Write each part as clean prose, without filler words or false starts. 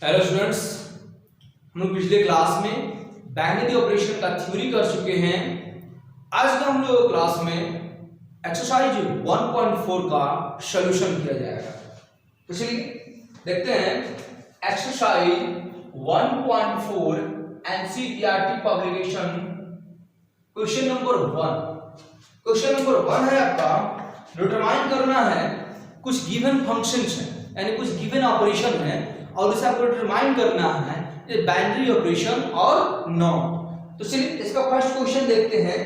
Hello students, हम लोग पिछले क्लास में बाइनरी ऑपरेशन का थ्योरी कर चुके हैं। आज का हम लोग क्लास में एक्सरसाइज 1.4 का सॉल्यूशन किया जाएगा। तो चलिए देखते हैं exercise 1.4 NCERT publication question number 1। Question number 1 है आपका, डिटरमाइन करना है कुछ गिवन फंक्शंस हैं, यानी कुछ गिवन ऑपरेशन है और इसे आपको डिटरमाइन करना है ये बाइनरी ऑपरेशन और नॉट। तो चलिए इसका फर्स्ट क्वेश्चन देखते हैं।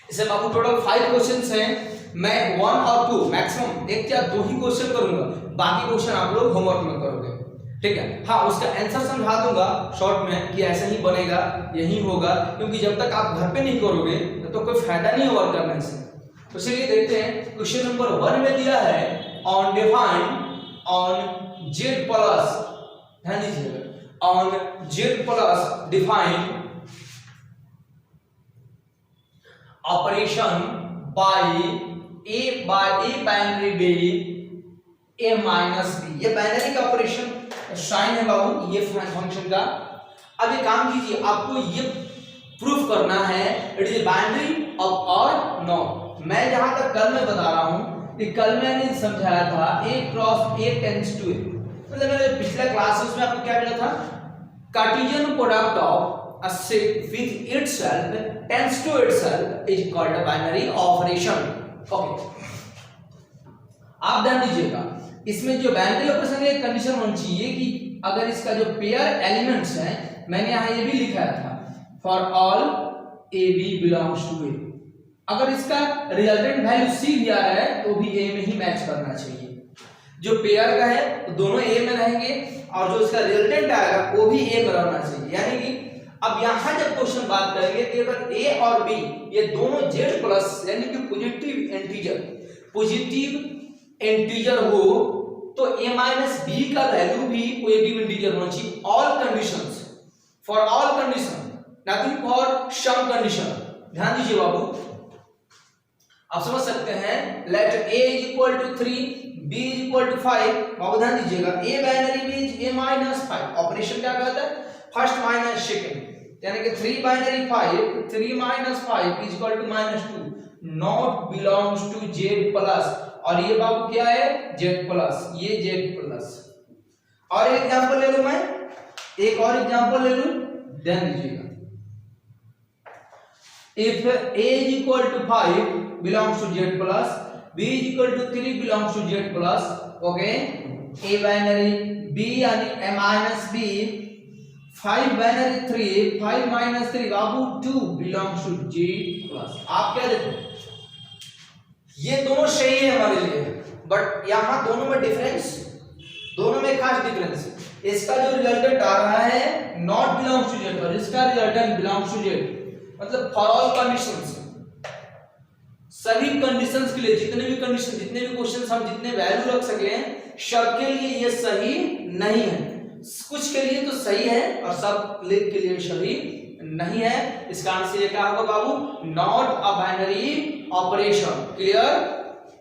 इसे बाबू टोटल 5 क्वेश्चंस हैं। मैं 1 और 2 मैक्सिमम 1 या 2 ही क्वेश्चन करूंगा, बाकी क्वेश्चन आप लोग होमवर्क में करोगे, ठीक है। हाँ, उसका आंसर समझा दूंगा शॉर्ट में कि ऐसा ही बनेगा, यही होगा, क्योंकि जब तक आप घर पे नहीं करोगे तो कोई फायदा नहीं होगा करने से। तो चलिए देखते हैं क्वेश्चन नंबर 1 में दिया है on define on z plus, ध्यान दीजिएगा, on z plus define operation by a binary b a minus b। ये बाइनरी का ऑपरेशन साइन है बाबू, ये फंक्शन का। अब ये काम कीजिए, आपको ये प्रूफ करना है इट इज बाइनरी और नॉट। मैं जहां तक कल में बता रहा हूं कि कल मैंने समझाया था a cross a tends to a, मतलब मैंने पिछला क्लास उसमें आपको क्या मिला था, cartesian product of a set with itself tends to itself is called a binary operation. Okay, आप ध्यान दीजिएगा, इसमें जो बाइनरी ऑपरेशन की कंडीशन होनी चाहिए कि अगर इसका जो पेयर एलिमेंट्स हैं, मैंने यहां ये भी लिखा था for all a b belongs to a, अगर इसका रिजल्टेंट वैल्यू सी दिया है तो भी ए में ही मैच करना चाहिए। जो पेयर का है तो दोनों ए में रहेंगे और जो इसका रिजल्टेंट आएगा वो भी ए में रहना चाहिए। यानी कि अब यहां जब क्वेश्चन बात करेंगे कि अगर ए और बी ये दोनों जेड प्लस यानी कि पॉजिटिव इंटीजर हो तो a माइनस बी का वैल्यू भी पॉजिटिव इंटीजर होना चाहिए। All conditions, for all condition, nothing for some condition. ध्यान दीजिए बाबू, आप समझ सकते हैं। Let a is equal to 3, b is equal to 5। बाबू ध्यान दीजिएगा, a binary means a minus 5। Operation क्या कहता है, फर्स्ट माइनस सेकंड, यानी कि 3 binary 5, 3 minus 5 is equal to -2, not belongs to z plus. और ये बाबू क्या है, z प्लस, ये z प्लस। और एक एग्जांपल ले लूं मैं, एक और एग्जांपल ले लूं, ध्यान दीजिएगा। if a is equal to 5 belongs to z plus, b is equal to 3 belongs to z plus, okay, a binary b यानी a minus b, 5 binary 3, 5 minus 3 Babu 2 belongs to z plus। आप क्या देखो, ये दोनों सही है हमारे लिए, बट यहां दोनों में डिफरेंस, दोनों में खास डिफरेंस। इसका जो रिजल्टेंट आ रहा है नॉट बिलोंग्स टू z पर, इसका रिजल्टेंट बिलोंग्स टू z, मतलब फॉर ऑल कंडीशंस, सभी कंडीशंस के लिए, जितने भी कंडीशन, जितने भी क्वेश्चंस हम जितने वैल्यू रख सके हैं, सब के लिए ये सही नहीं है। कुछ के लिए तो सही है और सब के लिए सही नहीं है। इसका आंसर ये क्या होगा बाबू, not a binary operation. Clear?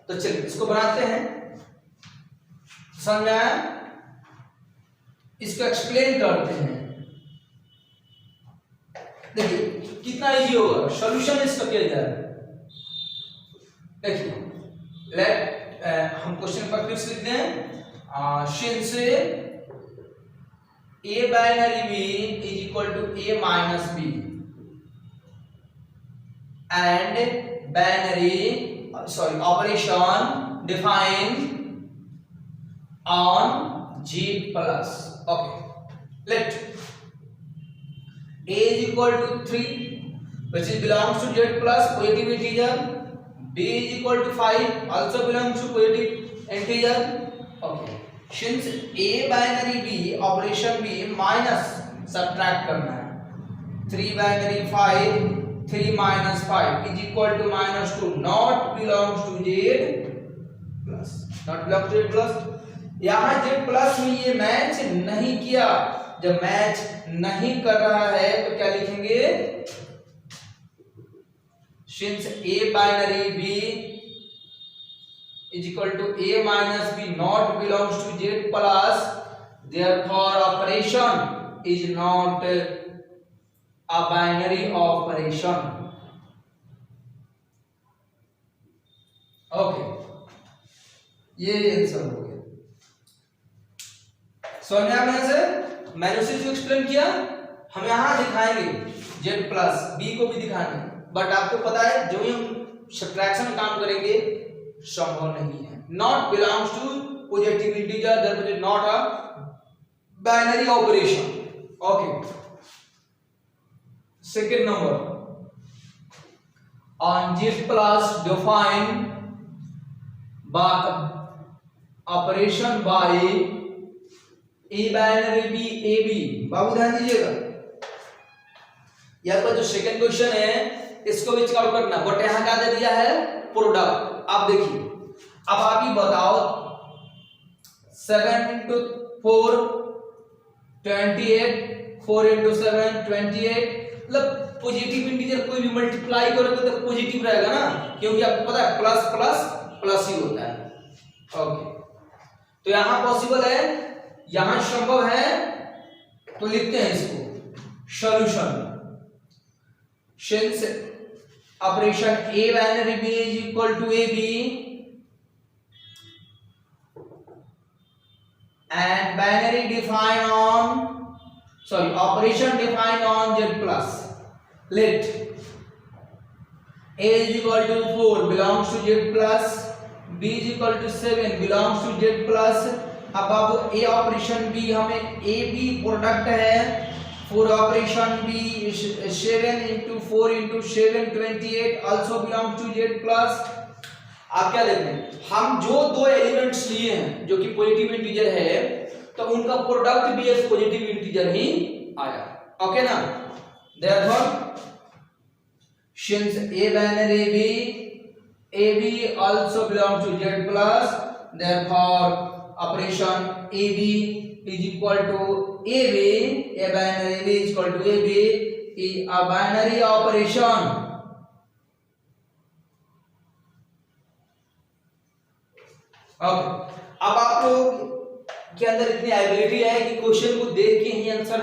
तो चलिए इसको बनाते हैं, समझ में आया? इसको एक्सप्लेन करते हैं। देखिए कितना इजी होगा सॉल्यूशन इसका किया जाए। देखिए लेट हम क्वेश्चन पर फिर लिखते हैं, since a binary b is equal to a minus b and binary operation define on g plus. Okay, let a is equal to 3 which is belongs to z plus positive integer, b is equal to 5 also belongs to positive integer। okay, since a binary b operation b minus subtract करना है, 3 binary 5, 3 minus 5 is equal to -2, not belongs to z plus, not belongs to z plus। यहाँ z plus में ये match नहीं किया, जब match नहीं कर रहा है तो क्या लिखेंगे, since a binary b is equal to a minus b not belongs to z plus, therefore operation is not a binary operation. Okay, ये आंसर हो गया। समझ में आ गया से? मैंने उसे जो एक्सप्लेन किया, हम यहाँ दिखाएंगे z प्लस b को भी दिखाएंगे, बट आपको पता है जो ही हम सब्ट्रैक्शन में काम करेंगे संभव नहीं है। Not belongs to positive integer, that is not a binary operation. Okay, second number, on z plus define by operation by a binary b a b। बाबू ध्यान दीजिएगा, यहाँ पर जो सेकंड क्वेश्चन है इसको भी सॉल्व करना, बट यहाँ क्या दे दिया है प्रोडक्ट। आप देखिए, अब आप ही बताओ 7 into 4 28, 4 into 7 28, मतलब पॉजिटिव इंटीजर कोई भी मल्टीप्लाई करोगे तो पॉजिटिव रहेगा ना, क्योंकि आपको पता है प्लस प्लस प्लस ही होता है। ओके, तो यहां पॉसिबल है, यहां संभव है, तो लिखते हैं इसको solution. Since operation a binary b is equal to ab and binary define on, sorry, operation define on z plus, let a is equal to 4 belongs to z plus, b is equal to 7 belongs to z plus। अब बाबू a operation b हमें a b product है, 4 operation b 7 into 4 into 7 28 also belongs to z plus। आप क्या देखते हैं, हम जो दो एलिमेंट्स लिए हैं जो कि पॉजिटिव इंटीजर है, तो उनका प्रोडक्ट भी एक पॉजिटिव इंटीजर ही आया। ओके ना, therefore since a binary b ab also belongs to z plus, therefore operation ab is equal to ab, a binary b is equal to ab is a binary operation। Okay, अब आप लोग के अंदर इतनी ability है कि question को देख के ही आंसर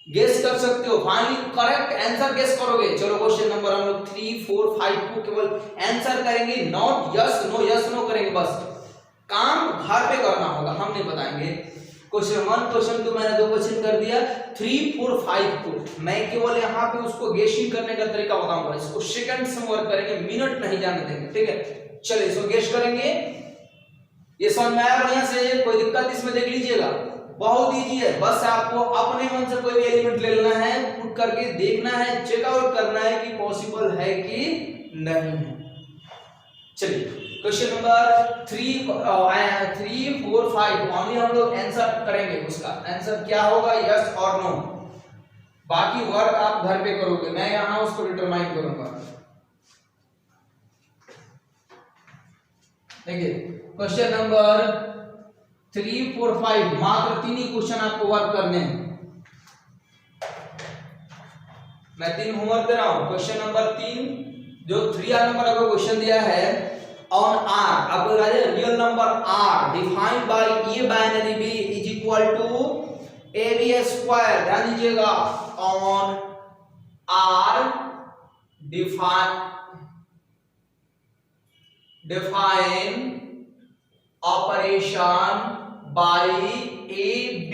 गेस कर सकते हो, फाइनली करेक्ट आंसर गेस करोगे। चलो क्वेश्चन नंबर हम लोग 3 4 5 को केवल आंसर करेंगे, नॉट यस नो करेंगे, बस काम घर पे करना होगा, हम नहीं बताएंगे। क्वेश्चन 1 क्वेश्चन 2 मैंने दो क्वेश्चन कर दिया, 3 4 5 को मैं केवल यहाँ पे उसको गेसिंग करने का तरीका बताऊंगा, इसको सेकंड से वर्क करेंगे, मिनट नहीं जाने देंगे, ठीक है। चलिए इसको गेस करेंगे, ये समझ में आया बढ़िया से, कोई दिक्कत इसमें देख लीजिएगा, बहुत इजी है, बस आपको अपने मन से कोई भी एलिमेंट ले लेना है, पुट करके देखना है, चेकआउट करना है कि पॉसिबल है कि नहीं है। चलिए क्वेश्चन नंबर 3 4 5 ओनली हम लोग आंसर करेंगे, उसका आंसर क्या होगा, यस और नो, बाकी वर्क आप घर पे करोगे, मैं यहाँ उसको डिटरमाइन करूंगा। देखिए क्वेश्चन नंबर 3 4 5 मात्र 3 ही क्वेश्चन आपको वर्क करने हैं, मैं 3 होमवर्क दे रहा हूं। क्वेश्चन नंबर 3 जो 3 नंबर का क्वेश्चन दिया है, ऑन आर, आपको real number R defined by A binary B is equal to a b square. ध्यान दीजिएगा, on R define operation by AB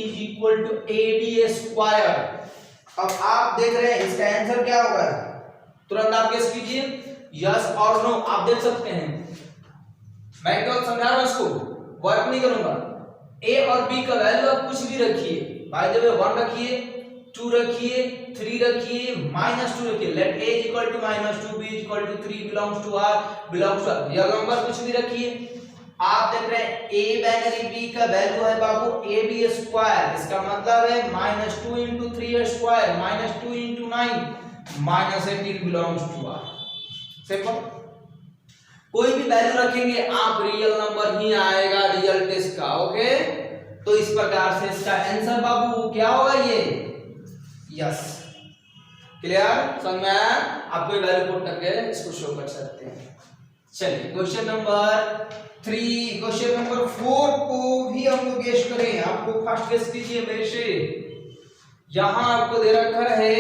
is equal to AB square। अब आप देख रहे हैं इसका आंसर क्या होगा, तुरंत आप गेस कीजिए, यस और नो, आप देख सकते हैं, मैं केवल समझा रहा हूं, इसको वर्क नहीं करूंगा। A और B का वैल्यू आप कुछ भी रखिए, बाय द वे 1 रखिए, 2 रखिए, 3 रखिए, -2 रखिए, late a is equal to -2, b is equal to 3, belongs to r, belongs to r, यह नंबर कुछ भी रखिए। आप देख रहे हैं a बाइनरी b का वैल्यू है बाबू ab स्क्वायर, इसका मतलब है -2 into 3 square, -2 into 9, -18 belongs to r। Simple, कोई भी वैल्यू रखेंगे आप रियल नंबर ही आएगा रियल टेस्ट का। ओके, तो इस प्रकार से इसका आंसर बाबू क्या होगा, ये यस। क्लियर, समझ में आया? आप कोई वैल्यू पुट करके इसको शो कर सकते हैं। चलिए क्वेश्चन नंबर 3, क्वेश्चन नंबर 4 को भी हम लोग गेस करें। आपको फर्स्ट गेस कीजिए मेरे से। यहां आपको दे रखा है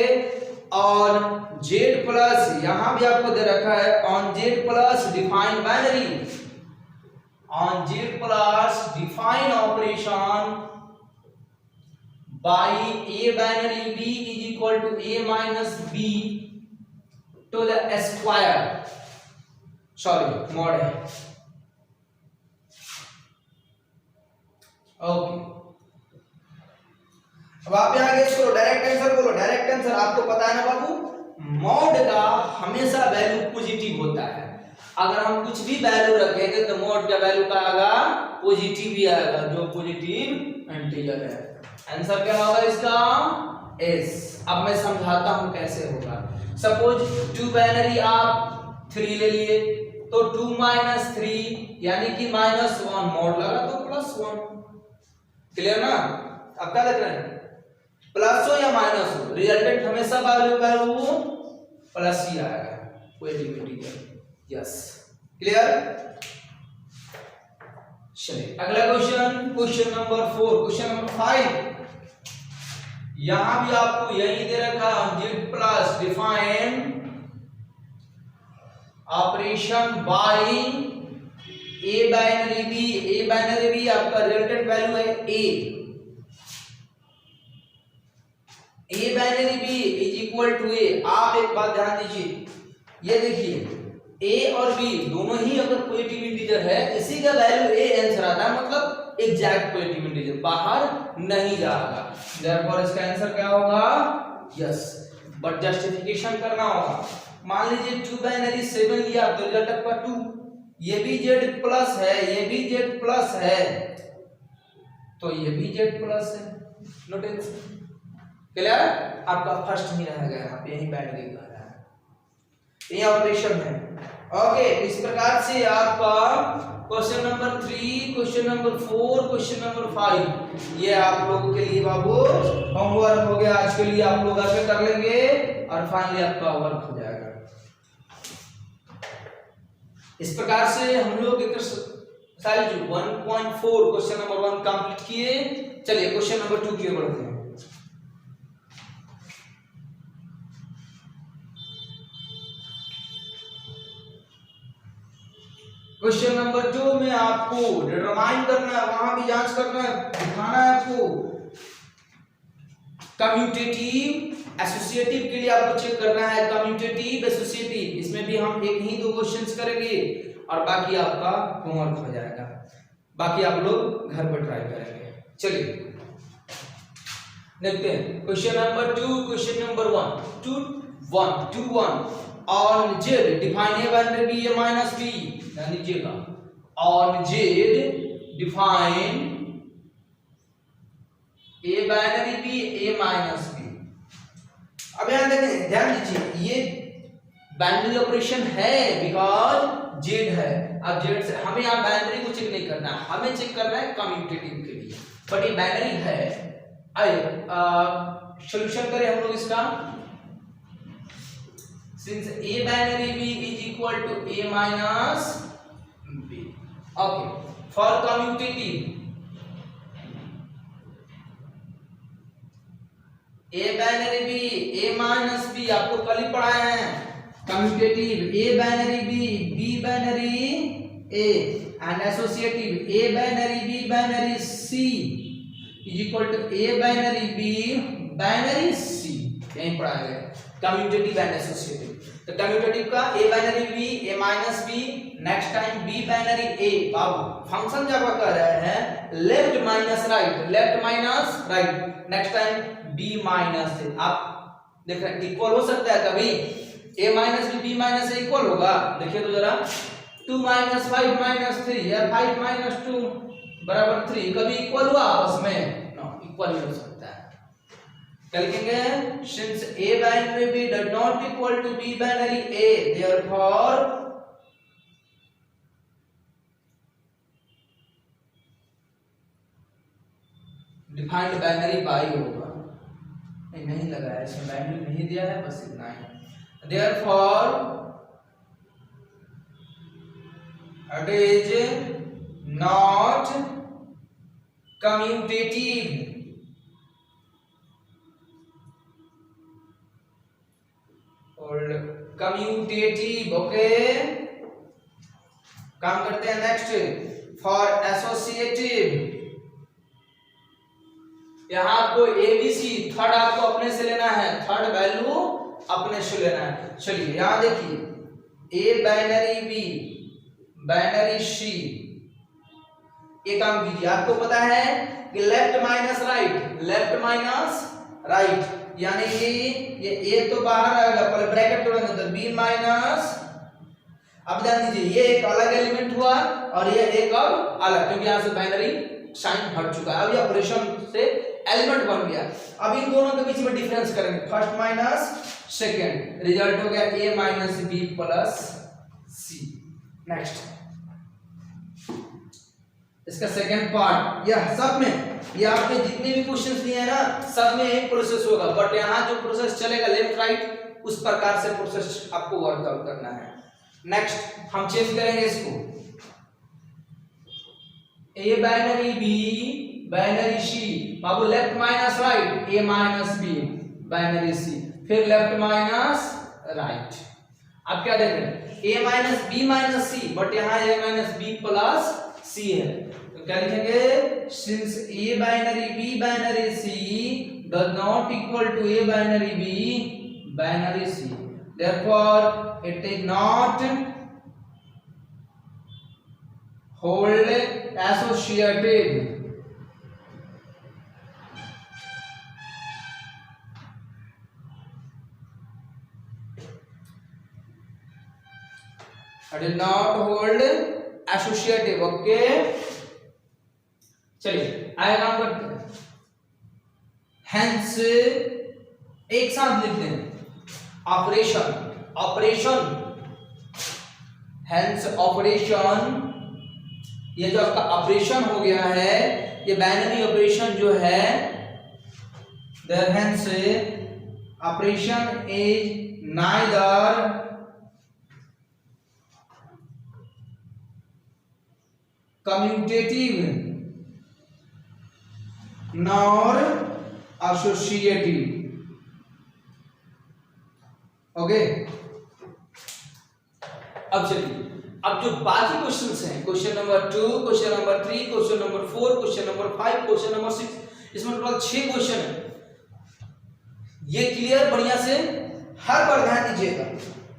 ऑन जेड प्लस, यहां भी आपको दे रखा है on Z plus define binary, on Z plus define operation by a binary b is equal to a minus b to the square, sorry mod है। ओके, अब आप यहाँ गेस करो, डायरेक्ट आंसर बोलो। डायरेक्ट आंसर आपको पता है ना बाबू, मॉड का हमेशा वैल्यू पॉजिटिव होता है। अगर हम कुछ भी वैल्यू रखेंगे तो मॉड का वैल्यू का आएगा पॉजिटिव ही आएगा, जो पॉजिटिव इंटीजर है। आंसर क्या होगा इसका? एस। अब मैं समझाता हूं कैसे होगा। सपोज 2 बाइनरी आप 3 ले लिए तो 2 - 3 यानी कि -1, मॉड लगा तो +1। क्लियर ना? अब क्या देख रहे हैं, प्लस हो या माइनस हो, रिजल्टेंट हमेशा वैल्यू का वो प्लस ही आएगा, कोई इंटीजर। Yes, clear? चलिए अगला question, question number 4, question number 5। यहां भी आपको यही दे रखा Z plus define operation by A binary B. A binary B आपका रिजल्टेंट वैल्यू है A. A binary B is equal to A. आप एक बात ध्यान दीजिए, ये देखिए ए और बी दोनों ही अगर पॉजिटिव इंटीजर है, इसी का वैल्यू ए आंसर आता है, मतलब एग्जैक्ट पॉजिटिव इंटीजर, बाहर नहीं जाएगा। देयरफॉर इसका आंसर क्या होगा? यस, बट जस्टिफिकेशन करना होगा। मान लीजिए 2 बाइनरी 7 लिया तो रिजल्ट आपका 2, ये भी जेड प्लस है, ये भी जेड प्लस है, तो ये भी जेड प्लस है। No tension, clear? आपका फर्स्ट ही रहेगा, यहाँ पे यही बाइनरी का है, ये ऑपरेशन है। ओके, इस प्रकार से आपका question number 3, question number 4, question number 5 ये आप लोगों के लिए बाबू होमवर्क हो गया। आज के लिए आप लोग ऐसे कर लेंगे और फाइनली आपका वर्क हो जाएगा। इस प्रकार से हम लोग एक्सरसाइज 1.4 क्वेश्चन नंबर 1 कंप्लीट किए। चलिए क्वेश्चन नंबर 2 की ओर बढ़ते हैं। क्वेश्चन नंबर 2 में आपको डिटरमाइन करना है, वहां भी जांच करना है, दिखाना है आपको। कम्यूटेटिव एसोसिएटिव के लिए आपको चेक करना है, कम्यूटेटिव एसोसिएटिव, इसमें भी हम एक ही 2 क्वेश्चंस करेंगे और बाकी आपका होमवर्क हो जाएगा। बाकी आप लोग घर पर ट्राई करेंगे। चलिए देखते हैं question number 2, question number 1 on Z define A binary B a minus b. ध्यान दीजिएगा, on Z define A binary B a minus b. अब यहां देखें, ध्यान दीजिए, ये बाइनरी ऑपरेशन है बिकॉज जेड है। अब जेड से हमें यहां बाइनरी को चेक नहीं करना, हमें चेक करना है कम्यूटेटिव के लिए, बट ये बाइनरी है। आइए सॉल्यूशन करें हम लोग इसका। Since a binary b is equal to a minus b, okay, for commutative a binary b a minus b आपको कल ही पढ़ाए हैं। commutative a binary b binary a and associative a binary b binary c is equal to a binary b binary c, यही पढ़ाया गया commutative and associative. तो commutative का a binary b a minus b, next time b binary a। Babu function जब कर रहे हैं left minus right, left minus right, next time b minus a। आप देख रहे हैं इक्वल हो सकता है कभी a minus b b minus a equal होगा? देखिए तो जरा, 2 - 5 - 3 या 5 - 2 बराबर 3 कभी इक्वल हुआ आपस में? नो, इक्वल नहीं हो सकता है। क्या लिखेंगे? since a binary b does not equal to b binary a, therefore defined binary by होगा। नहीं लगा है इसमें, बाइनरी नहीं दिया है, बस इतना ही। therefore It is not commutative. Commutative. Okay, काम करते हैं नेक्स्ट। फॉर एसोसिएटिव, यहां आपको एबीसी थर्ड आपको अपने से लेना है, थर्ड वैल्यू अपने से लेना है। चलिए यहां देखिए, ए बाइनरी बी बाइनरी सी, ये काम कीजिए। आपको पता है कि left minus right, left minus right, यानी कि ये ए तो बाहर आएगा, पहले ब्रैकेट तोड़ेंगे तो बी माइनस, अब ध्यान दीजिए ये एक अलग एलिमेंट हुआ और ये एक अब अलग, क्योंकि यहां से बाइनरी साइन हट चुका है। अब ये ऑपरेशन से एलिमेंट बन गया। अब इन दोनों के बीच में डिफरेंस करेंगे, फर्स्ट माइनस सेकंड, रिजल्ट हो गया ए माइनस बी प्लस सी। नेक्स्ट इसका सेकंड पार्ट, यह सब में, ये आपके जितने भी क्वेश्चंस दिए हैं ना, सब में एक प्रोसेस होगा, बट यहाँ जो प्रोसेस चलेगा लेफ्ट राइट, उस प्रकार से प्रोसेस आपको वर्कआउट करना है। नेक्स्ट हम चेंज करेंगे इसको, A binary B binary C, बाबू left minus right, A minus B binary C, फिर लेफ्ट माइनस राइट। अब क्या देख रहे हैं, A minus B minus C, but यहाँ A minus B plus C है, तो क्या लिखेंगे, since A binary B binary C does not equal to A binary B binary C, therefore it is not hold associated. It is not hold associative. Okay, चलिए आगे काम करते हैं। Hence एक साथ लिख दें, ऑपरेशन, ऑपरेशन, hence ऑपरेशन, ये जो आपका ऑपरेशन हो गया है, ये बाइनरी ऑपरेशन जो है, there hence operation is neither commutative nor associative। Okay, अब चलिए, अब जो बाकी क्वेश्चंस हैं, question number 2, question number 3, question number 4, question number 5, question number 6, इसमें टोटल 6 क्वेश्चन है। ये क्लियर बढ़िया से हर बार ध्यान दीजिएगा,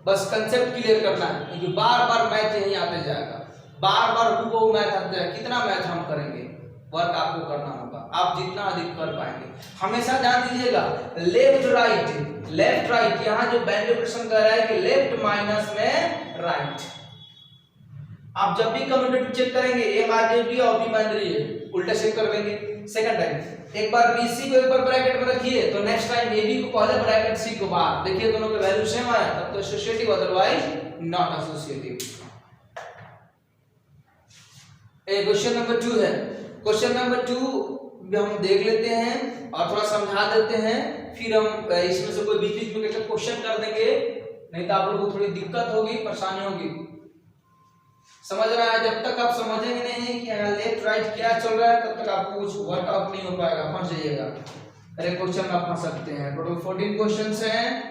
बस कंसेप्ट क्लियर करना है, क्योंकि बार बार मैथ यहीं आते जाएगा, बार बार वो मैथ आते जाएगा। कितना मैथ हम करेंगे, वर्क आपको करना होगा, आप जितना अधिक कर पाएंगे। हमेशा ध्यान दीजिएगा, लेफ्ट राइट, लेफ्ट राइट, यहाँ जो बाइनरी ऑपरेशन कर रहा है कि लेफ्ट माइनस में राइट। आप जब भी कम्यूटेटिव चेक करेंगे, ए बाइनरी बी और बी बाइनरी है, उल्टा चेक कर देंगे। सेकंड टाइम एक बार बीसी को एक बार ब्रैकेट में रखिए, तो नेक्स्ट टाइम एबी को पहले ब्रैकेट, सी को बाहर, देखिए दोनों के वैल्यू सेम आया, तब तो associative, otherwise not associative. Question number 2 है, क्वेश्चन नंबर 2 हम देख लेते हैं और थोड़ा समझा देते हैं, फिर हम इसमें से कोई बीच में क्वेश्चन कर देंगे, नहीं तो आप लोगों को थोड़ी दिक्कत होगी, परेशानी होगी। समझ रहा है, जब तक आप समझेंगे नहीं कि लेफ्ट राइट क्या चल रहा है, तब तक आपको कुछ वर्कआउट नहीं हो पाएगा, फंस जाइएगा। अरे क्वेश्चन में आप फंस सकते हैं। टोटल 14 क्वेश्चंस हैं।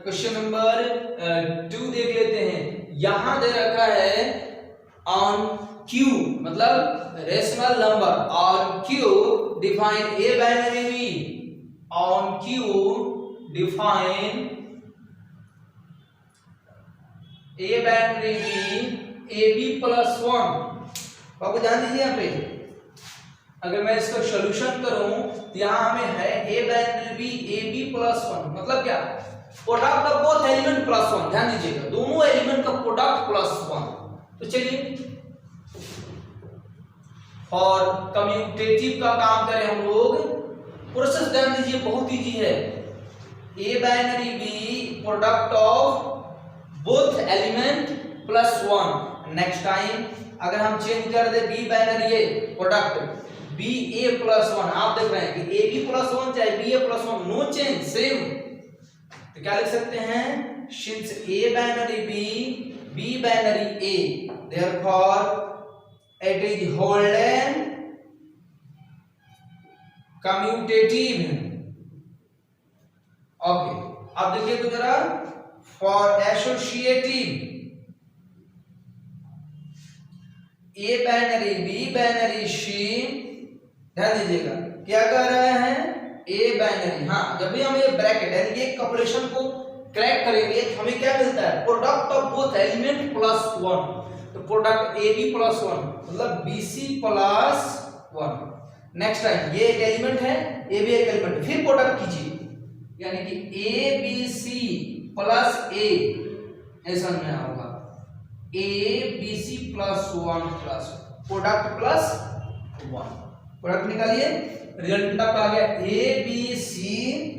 क्वेश्चन नंबर 2 देख लेते हैं। यहां दे रखा है ऑन क्यू, मतलब rational number, on Q define A binary b, on Q define A binary B A B plus 1। बाबू ध्यान दीजिए, यहाँ पे अगर मैं इसका सॉल्यूशन करूं तो यहां हमें है ए binary B A B plus 1, मतलब क्या, product of both element plus 1। ध्यान दीजिएगा, दोनों एलिमेंट का प्रोडक्ट प्लस 1। तो चलिए, और कम्यूटेटिव का काम करें हम लोग, प्रोसेस ध्यान दीजिए बहुत इजी है। ए binary B product of both element plus 1। Next time अगर हम चेंज कर दे B binary A product B A plus one, आप देख रहे हैं कि ए बी प्लस वन चाहे B A plus one, no change, same. तो क्या लिख सकते हैं, since A binary B, B binary A, therefore it is holden commutative. Okay, अब देखिए तो जरा, for associative A binary B binary सी, ध्यान दीजिएगा क्या कह रहे हैं, ए बाइनरी, हाँ जब भी हम ये ब्रैकेट यानी एक ऑपरेशन को क्रैक करेंगे तो हमें क्या मिलता है, product of both element plus one. तो product A B plus one मतलब B C plus one. Next time ये एक एलिमेंट है, ए बी एक एलिमेंट, फिर प्रोडक्ट कीजिए यानी कि ए बी सी प्लस ए, ऐसा में होगा A B C plus one plus product plus one, product निकालिए, रिजल्ट आ गया A B C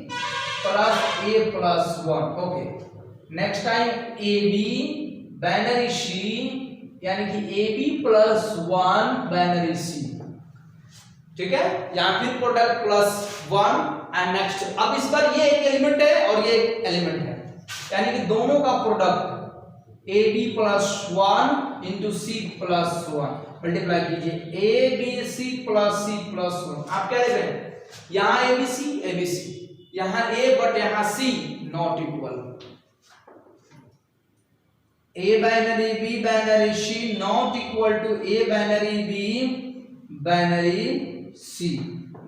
plus A plus one. Okay, next time A B binary C यानी कि A B plus one binary C, ठीक है, यहां फिर product plus one and next. अब इस बार ये एक एलिमेंट है और ये एक एलिमेंट है, यानी कि दोनों का product A B plus one into C plus one multiply कीजिए, A B C plus C plus one. आप क्या लिख रहे हैं, यहां ए बी सी, यहां ए बट यहां C not equal, A binary B binary C not equal to A binary B binary C,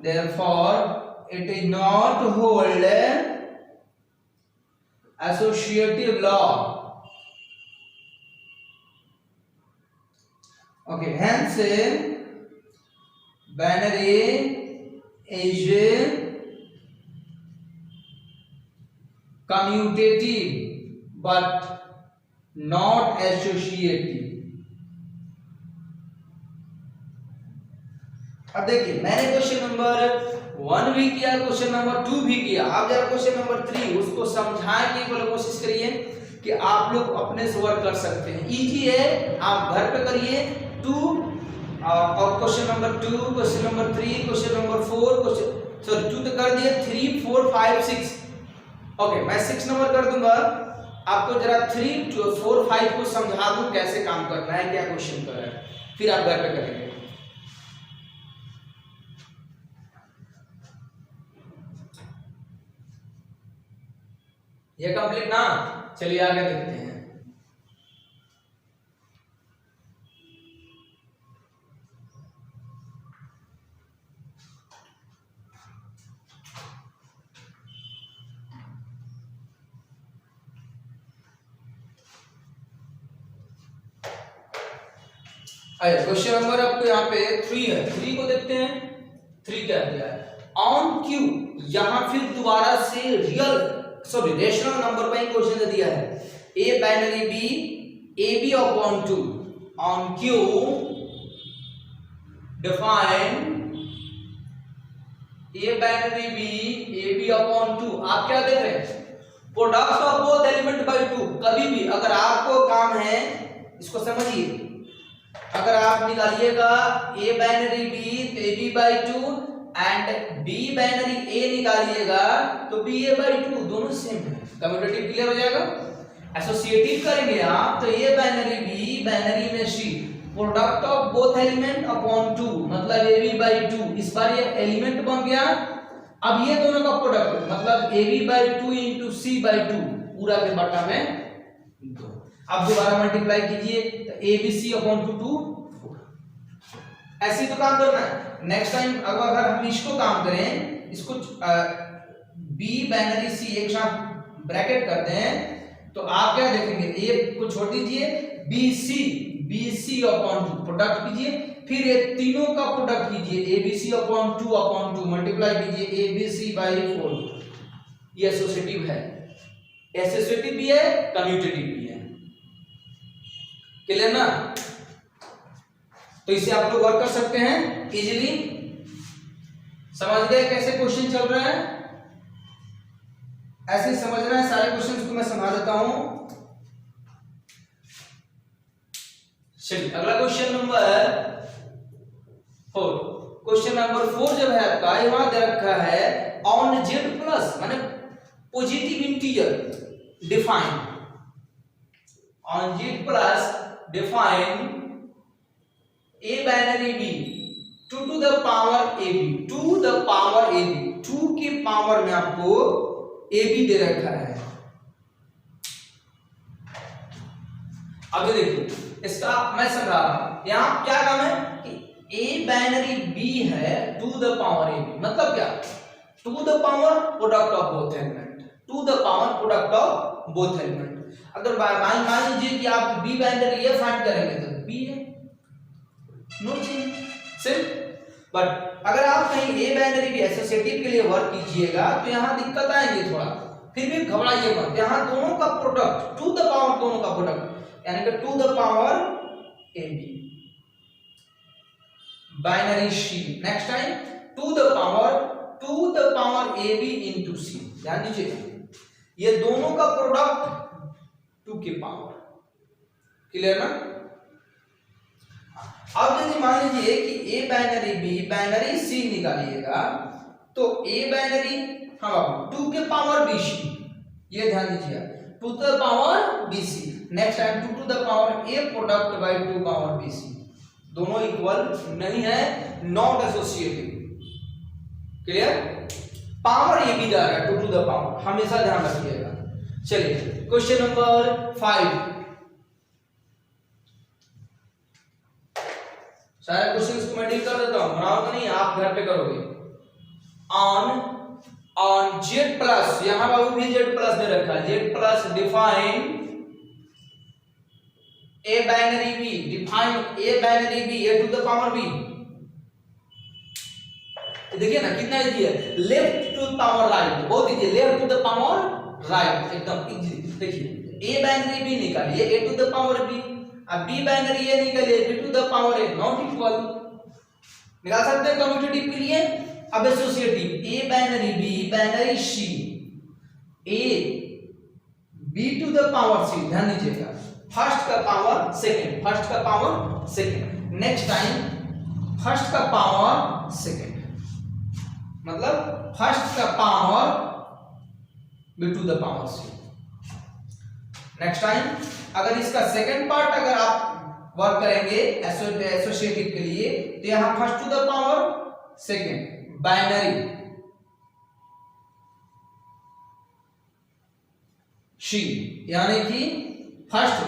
therefore it is not hold associative law. Okay, hence binary is commutative but not associative। अब देखिए मैंने question number 1 भी किया, question number 2 भी किया, आप जरा question number 3 उसको समझाने की कोशिश करिए कि आप लोग अपने से वर्क कर सकते हैं, इजी है, आप घर पे करिए। 2 और question number 2, question number 3, question number 4, question sorry 2 तो कर दिए, 3 4 5 6। ओके, मैं 6 नंबर कर दूंगा, आपको जरा 3 4 5 को समझा दूं कैसे काम करना है, क्या क्वेश्चन कर रहा है, फिर आप घर पे करेंगे। ये कंप्लीट ना, चलिए आगे देखते हैं। क्वेश्चन नंबर आपको यहाँ पे 3 है, 3 को देखते हैं। 3 क्या दिया है, ऑन क्यू, यहां फिर दोबारा से रेशनल नंबर का क्वेश्चन दिया है, ए binary B A B upon 2 on Q define A binary B A B upon 2। आप क्या देख रहे हैं, product of both element by 2। कभी भी अगर आपको काम है, इसको समझिए, अगर आप निकालिएगा ए बाइनरी बी तो A B by 2 and B binary A निकालिएगा तो बी ए बाई 2, दोनों सेम है, कम्यूटेटिव क्लियर हो जाएगा। एसोसिएटिव करेंगे आप तो ए बाइनरी बी बाइनरी में C, product of both element upon 2 मतलब ए बी बाई 2, इस बार ये एलिमेंट बन गया। अब ये दोनों का प्रोडक्ट मतलब A B by 2 into C by 2 पूरा के बटा में 2। अब दोबारा मल्टीप्लाई कीजिए तो ए बी सी अपॉन 2 ऐसे तो काम करना है। नेक्स्ट टाइम अगर हम इसको काम करें, इसको बी बाइनरी सी एक साथ ब्रैकेट करते हैं तो आप क्या देखेंगे, ए को छोड़ दीजिए, बी सी अपॉन 2 प्रोडक्ट कीजिए, फिर ये तीनों का प्रोडक्ट कीजिए, A B C upon 2 multiply कीजिए ए बी सी बाई 4। ये एसोसिएटिव है, एसोसिएटिव भी है, कम्यूटेटिव भी है, क्लियर ना। तो इसे आप लोग वर्क कर सकते हैं इजीली। समझ गए कैसे क्वेश्चन चल रहा है, ऐसे समझना है सारे क्वेश्चंस को मैं समझा देता हूं। चलिए अगला क्वेश्चन नंबर 4। क्वेश्चन नंबर 4 जब है आपका, यहां दे रखा है ऑन z प्लस माने positive integer define on z plus define a binary b 2 to the power ab 2 the power ab 2 की पावर में आपको ab दे रखा है। अब देखिए इसका मैं समझा रहा हूं, यहां क्या काम है कि a बाइनरी b है 2 द पावर ab, मतलब क्या 2 the power product of both element, 2 the power product of both element. अगर मान लीजिए कि आप b बाइनरी a फाइंड करेंगे तो b है, नो चेंज सिर्फ। बट अगर आप कहीं a बाइनरी b एसोसिएटिव के लिए वर्क कीजिएगा तो यहां दिक्कत आएंगे थोड़ा, फिर भी घबराइए मत, यहां दोनों का प्रोडक्ट 2 द पावर, दोनों का प्रोडक्ट यानी कि 2 the power ab binary c, next time 2 the power ab into c। ध्यान दीजिए ये दोनों का प्रोडक्ट 2 के पावर, क्लियर ना। अब यदि मान लीजिए कि a binary b binary c निकालिएगा तो a बाइनरी हम 2 के पावर bc, ये ध्यान दीजिए 2 to the power bc, next time 2 to the power a product by 2 power bc, दोनों इक्वल नहीं है, नॉट एसोसिएटिव, क्लियर। पावर ये भी जा रहा है 2 टू द पावर, हमेशा ध्यान रखिएगा। चलिए क्वेश्चन नंबर 5, सारे क्वेश्चंस को मैं डील कर देता हूं, बनाओ तो नहीं, आप घर पे करोगे। ऑन z प्लस, यहां बाबू भी z प्लस दे रखा है, z plus define a binary b, define a binary b a to the power b। देखिए ना कितना इजी है, left to the power right, बहुत easy, left to the power right, एकदम इजी। देखिए a बाइनरी b निकालिए a to the power b, अब b binary a निकालिए b to the power a, not equal, निकाल सकते हैं कम्यूटेटिव के लिए। अब associative a binary b binary c a b to the power c, ध्यान दीजिएगा फर्स्ट का पावर सेकंड, फर्स्ट का power second, next time first का पावर सेकंड, मतलब फर्स्ट का power b to the power c। Next time अगर इसका second part अगर आप वर्क करेंगे एसोसिएटिव के लिए तो यहां first to the power second binary c, यानी कि first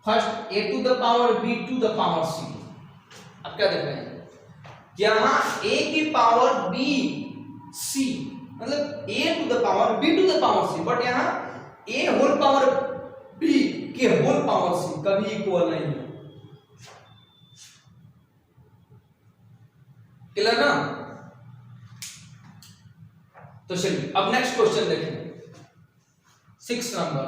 a to the power b to the power c। अब क्या देख रहे हैं, यहां a की पावर b c, मतलब a to the power b to the power c, but यहां a होल पावर b के होल पावर c कभी इक्वल नहीं है, क्लियर ना। तो चलिए अब नेक्स्ट क्वेश्चन देखें, 6 नंबर,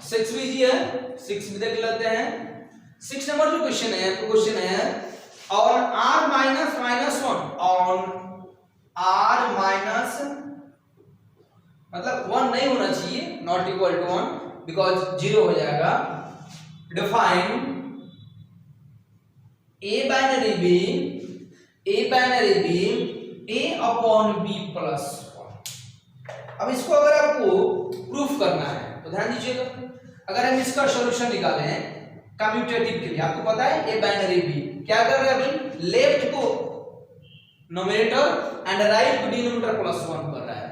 6 भी जी है, 6 भी देख लेते हैं। 6 नंबर जो क्वेश्चन है, तो क्वेश्चन है on r minus minus 1, on r minus मतलब 1 नहीं होना चाहिए, नॉट इक्वल टू 1 बिकॉज 0 हो जाएगा। Define a binary b a upon b plus 1। अब इसको अगर आपको प्रूफ करना है तो ध्यान दीजिएगा, अगर हम इसका सॉल्यूशन निकालें कम्यूटेटिव के लिए, आपको पता है a बाइनरी b क्या कर रहे हैं, अभी लेफ्ट को नोमिनेटर एंड राइट को डिनोमिनेटर प्लस 1 कर रहा है,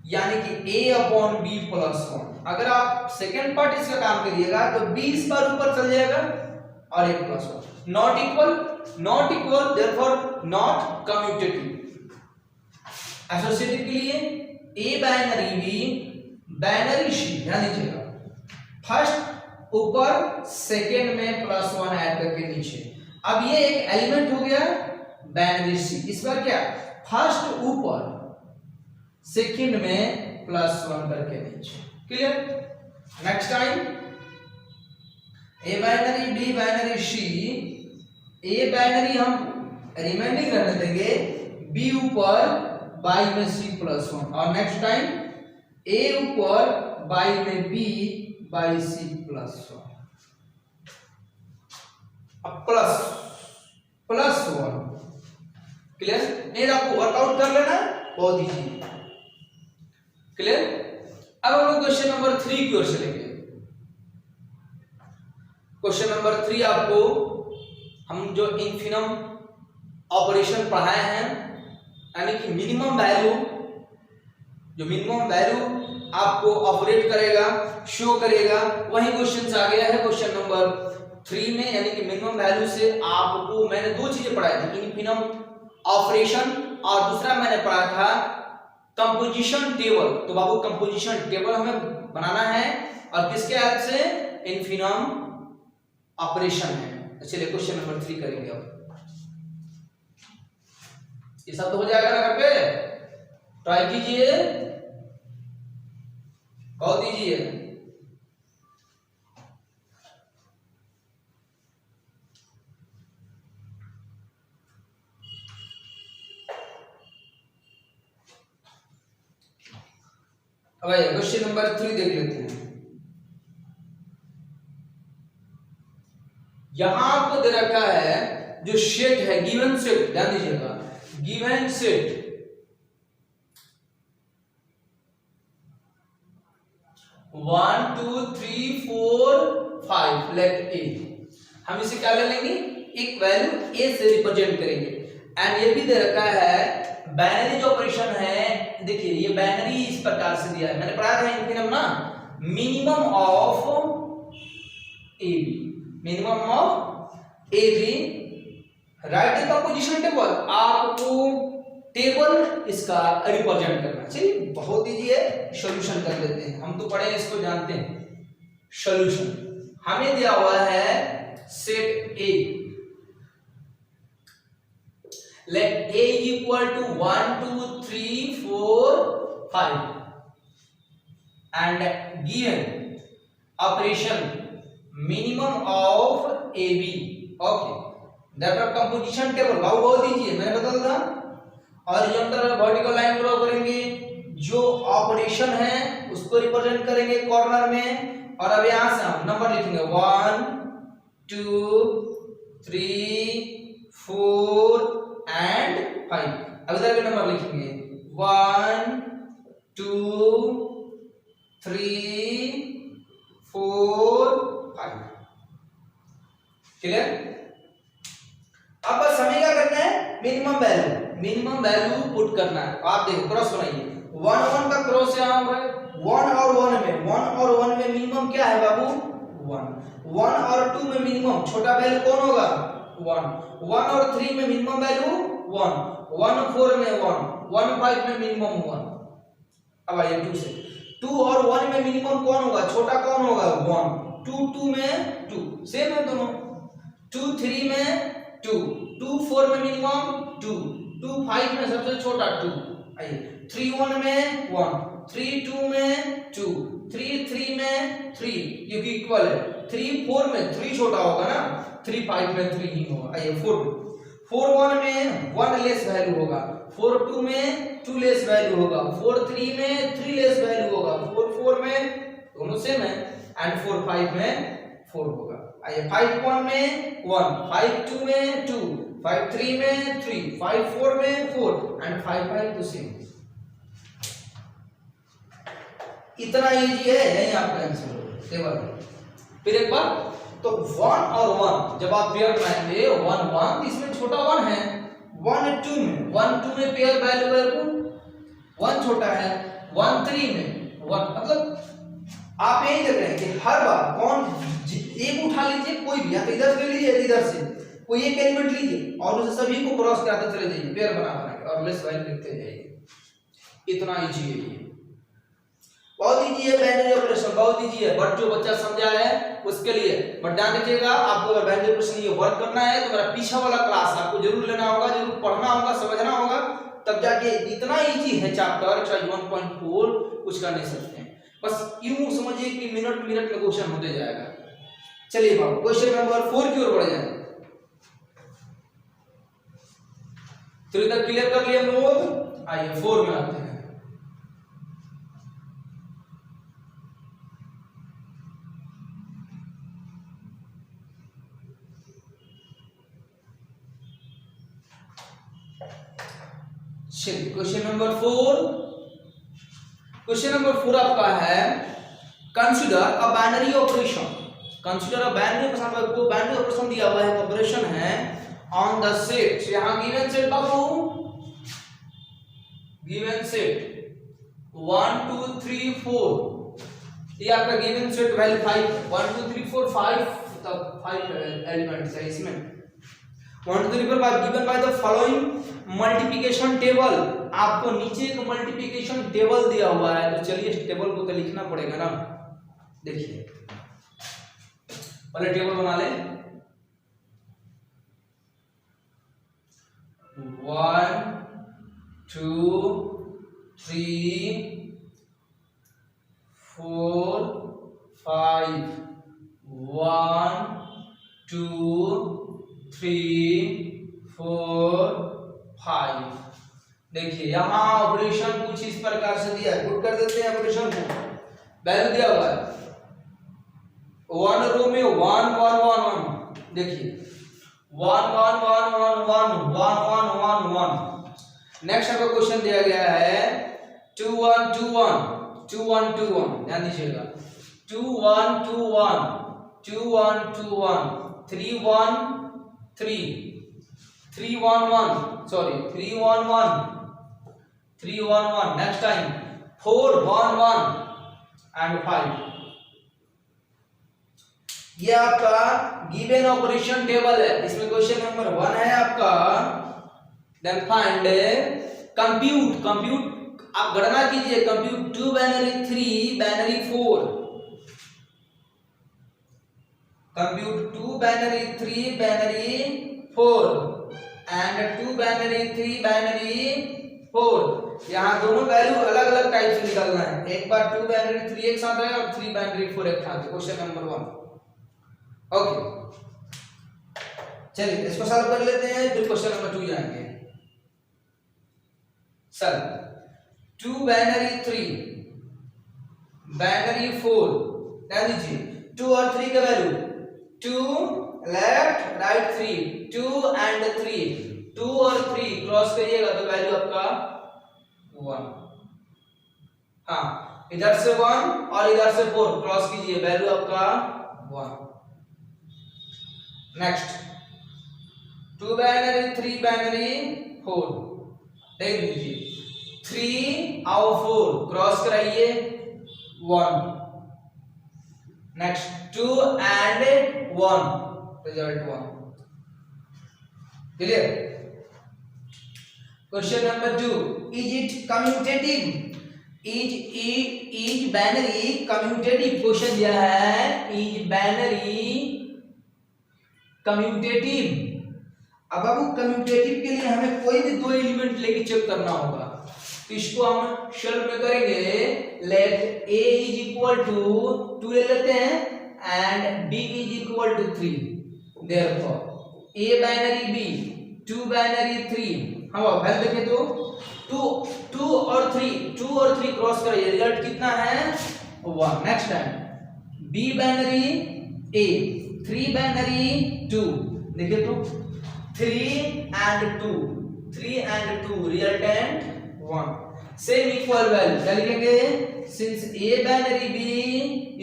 यानी कि a अपॉन b प्लस 1। अगर आप सेकेंड पार्ट इसका काम करिएगा तो b इस पर ऊपर चल जाएगा और a plus 1, not equal therefore not commutative. Associative के लिए a binary b binary c, ध्यान दीजिएगा फर्स्ट ऊपर सेकेंड में प्लस 1 ऐड करके नीचे। अब ये एक एलिमेंट हो गया बाइनरी c, इस बार क्या फर्स्ट ऊपर सेकेंड में प्लस 1 करके नीचे, clear. Next time a binary b binary c, a binary हम रिमाइंडिंग रहने देंगे, b ऊपर बाई में c प्लस 1, और नेक्स्ट टाइम a ऊपर बाई में b बाई c प्लस 1, अब प्लस प्लस 1, क्लियर? नहीं तो आपको वर्कआउट कर लेना है, बहुत इजी, क्लियर? अब हम लोग क्वेश्चन नंबर 3 की ओर चलेंगे। क्वेश्चन नंबर 3 आपको हम जो इन्फिनम ऑपरेशन पढ़ाए हैं, यानी कि मिनिमम वैल्यू, जो मिनिमम वैल्यू आपको ऑपरेट करेगा, शो करेगा, वही क्वेश्चन आ गया है क्वेश्चन नंबर 3 में। यानी कि मिनिमम वैल्यू से आपको मैंने दो चीजें पढ़ाई थी, इन्फिनम ऑपरेशन और दूसरा मैंने पढ़ा था कंपोजिशन टेबल। तो बाबू कंपोजिशन टेबल हमें बनाना है और किसके हेल्प से? इन्फिनम ऑपरेशन है। तो चलिए क्वेश्चन नंबर 3 करेंगे। अब ये सब तो हो जाएगा ना, घर पे ट्राई कीजिए, कॉल दीजिए। अब क्वेश्चन नंबर 3 देख लेते हैं। यहां आपको दे रखा है जो सेट है, गिवन सेट, ध्यान दीजिएगा, गिवन सेट 1 2 3 4 5 लेट ए। हम इसे क्या ले लेंगे? एक वैल्यू ए से रिप्रेजेंट करेंगे। एंड ये भी दे रखा है बाइनरी जो ऑपरेशन है, देखिए ये बाइनरी इस प्रकार से दिया है, मैंने पढ़ा था इन्फिनम ना, minimum of A B, minimum of A B, write the composition table, आपको टेबल इसका रिप्रेजेंट करना। चलिए बहुत इजी है, सॉल्यूशन कर लेते हैं, हम तो पढ़े इसको जानते हैं। सॉल्यूशन हमें दिया हुआ है set A, let a is equal to 1 2 3 4 5 and given operation minimum of ab, okay, that of composition table बाबू बहुत दीजिए, मैंने बता था हॉरिजॉन्टल और वर्टिकल लाइन ड्रॉ करेंगे, जो ऑपरेशन है उसको रिप्रेजेंट करेंगे कॉर्नर में, और अब यहां से हम नंबर लिखेंगे 1 2 3 4 एंड 5। अब इधर के नंबर लिखेंगे 1 2 3 4 5, क्लियर? अब बस हमें क्या करना है? मिनिमम वैल्यू पुट करना है। आप देखो क्रॉस बनाइए, 1 1 का क्रॉस यहां है, 1 और 1 में मिनिमम क्या है बाबू? 1 1 और 2 में मिनिमम छोटा वैल्यू कौन होगा? 1 1 और 3 में मिनिमम वैल्यू 1 1 4 में 1 1 5 में मिनिमम 1। अब आइए 2 से, 2 और 1 में मिनिमम कौन होगा? छोटा कौन होगा? 1 2 2 में 2, सेम है दोनों, 2 3 में 2 2 4 में मिनिमम 2 2 5 में सबसे छोटा 2। आइए 3 1 में 1 3 2 में 2 3 3 में 3, क्योंकि इक्वल है, 3 4 में 3 छोटा होगा ना, 3 5 में 3 ही होगा। आइए 4 1 में 1 लेस वैल्यू होगा, 4 2 में 2 लेस वैल्यू होगा, 4 3 में 3 लेस वैल्यू होगा, 4 4 में दोनों सेम है, एंड 4 5 में 4 होगा। आइए 5 1 में 1 5 2 में 2 5 3 में 3 5 4 में 4 एंड 5 5 तो सेम। इतना इजी है, यही आपका आंसर होगा टेबल। फिर एक बार तो 1 और 1 जब आप पेयर बनाएंगे 1 1, इसमें छोटा 1 है, 1 2 में पेयर वैल्यू 1 छोटा है, 1 3 में 1, मतलब आप यही देख रहे हैं कि हर बार कौन एक उठा लीजिए, कोई भी, या तो इधर से ले लीजिए, इधर से कोई एक एलिमेंट लीजिए और उसे सभी को क्रॉस कराते चले जाइए, पेयर बना के और लेस वैल्यू लिखते जाइए। इतना इजी है ये, बहुत इजी है बाइनरी ऑपरेशन, बहुत इजी है, बट जो बच्चा समझा है उसके लिए। बट ध्यान रखिएगा, आपको अगर बाइनरी ऑपरेशन ये वर्क करना है तो मेरा पीछा वाला क्लास आपको जरूर लेना होगा, जरूर पढ़ना होगा, समझना होगा, तब जाके इतना इजी है चैप्टर, चाहे 1.4 कुछ कर नहीं सकते हैं। बस यूं समझिए कि मिनट मिनट में क्वेश्चन होते जाएगा। चलिए बाबू क्वेश्चन नंबर 4 की ओर बढ़ जाए। तो इधर क्लियर कर लिया हम लोग, आइए 4 में आते हैं। चलिए क्वेश्चन नंबर 4। क्वेश्चन नंबर 4 आपका है consider a binary operation. Consider a binary operation, आपको बाइनरी ऑपरेशन दिया हुआ है, ऑपरेशन है ऑन द सेट। यहां गिवन सेट बाबू, गिवन सेट 1 2 3 4, ये आपका गिवन सेट वैल्यू 5, 1 2 3 4 5, तब 5 एलिमेंट्स है इसमें। 1 2 3 4 5 given by the following multiplication table. आपको नीचे एक मल्टीप्लिकेशन टेबल दिया हुआ है, तो चलिए इस टेबल को तो लिखना पड़ेगा ना। देखिए पहले टेबल बना ले। 1 2 3 4 5, 1 2 3 4 5। देखिए यहां ऑपरेशन कुछ इस प्रकार से दिया है, पुट कर देते हैं ऑपरेशन को। वैल्यू दिया हुआ है 1 रो में 1 1 1 1, देखिए 1 1 1 1 1 1 1 1 1। नेक्स्ट आपका क्वेश्चन दिया गया है 2 1 2 1 2 1 2 1, ध्यान दीजिएगा 2 1 2 1 2 1 2 1 3 1 3 3 1 1, सॉरी 3 1 1 3 1 1। Next time 4 1 1 and 5। ये आपका गिवन ऑपरेशन टेबल है, इसमें क्वेश्चन नंबर 1 है आपका। देन फाइंड कंप्यूट, कंप्यूट आप गणना कीजिए, compute 2 binary 3 binary 4, compute 2 binary 3 binary 4 and 2 binary 3 binary 4। यहाँ दोनों वैल्यू अलग अलग टाइप से निकालना है, एक बार 2 बाइनरी 3 एक साथ है और 3 बाइनरी 4 एक साथ है। क्वेश्चन नंबर 1 ओके, चलिए इसको सॉल्व कर लेते हैं, फिर क्वेश्चन नंबर 2 जाएंगे। सर 2 बाइनरी 3 बाइनरी 4, ध्यान दीजिए 2 और 3 का वैल्यू 2 लेफ्ट राइट 3, 2 एंड 3, 2 और 3 क्रॉस करिएगा तो वैल्यू आपका 1। हाँ इधर से 1 और इधर से 4 क्रॉस कीजिए, वैल्यू आपका 1। नेक्स्ट 2 बाइनरी 3 बाइनरी 4, देख लीजिए 3 और 4 क्रॉस कराइए 1। Next 2 and 1, result 1। Clear. Question number 2, is it commutative? Is binary commutative? Question दिया है इज बाइनरी कम्यूटेटिव। अब बाबू कम्यूटेटिव के लिए हमें कोई भी 2 एलिमेंट लेके चेक करना होगा, तो इसको हम सॉल्व में करेंगे। Let a is equal to 2 ले लेते हैं and b is equal to 3, therefore a binary b 2 binary 3। हम अब वैल्यू देखें तो 2 और 3 क्रॉस करिए, रिजल्ट कितना है 1। Next time b binary a 3 binary 2, देखिए तो 3 and 2 resultant 1। Same equal value क्या लिखेंगे, since a binary b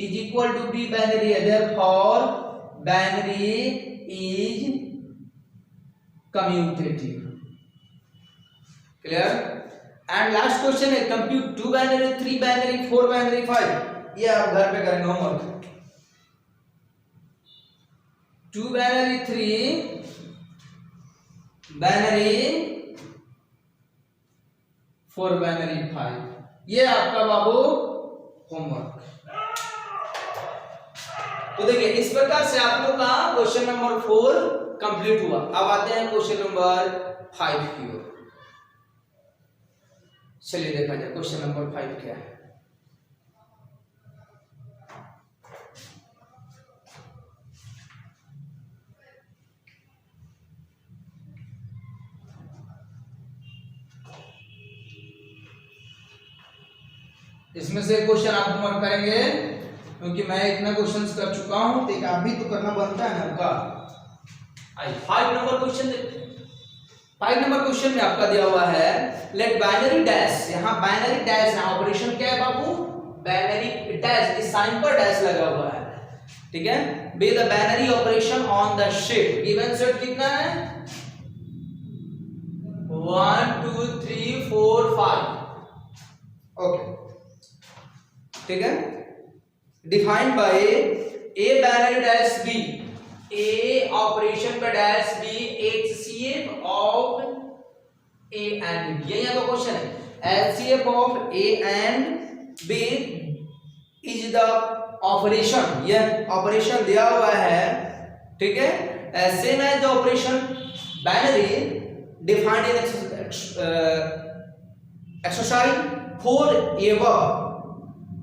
is equal to b binary a, therefore binary is commutative. Clear. And last question है compute 2 binary 3 binary 4 binary 5। ये आप घर पे करेंगे होमवर्क। 2 बाइनरी 3 बाइनरी 4 बाइनरी 5, ये आपका बाबू होमवर्क। तो देखिए इस प्रकार से आप लोग का क्वेश्चन नंबर 4 कंप्लीट हुआ। अब आते हैं क्वेश्चन नंबर 5 की ओर। चलिए देखा जाए क्वेश्चन नंबर 5 क्या है। इसमें से क्वेश्चन आप होमवर्क करेंगे, क्योंकि मैं इतना क्वेश्चंस कर चुका हूं, तो आप भी तो करना बनता है ना आपका। 5 नंबर क्वेश्चन देखते हैं। 5 नंबर क्वेश्चन में आपका दिया हुआ है लेट बाइनरी डैश, यहाँ बाइनरी डैश है, ऑपरेशन क्या है बाबू, बाइनरी डैश, इस साइन पर डैश लगा हुआ है, ठीक है, be the binary operation on the sheet, given set कितना है 1 2 3 4 5, ओके, ठीक है, defined by A binary dash B, A operation का dash B HCF of A and B, यही आपका क्वेश्चन है, HCF of A and B is the operation, यह operation दिया हुआ है, ठीक है, same as the operation binary defined in exercise 4 above,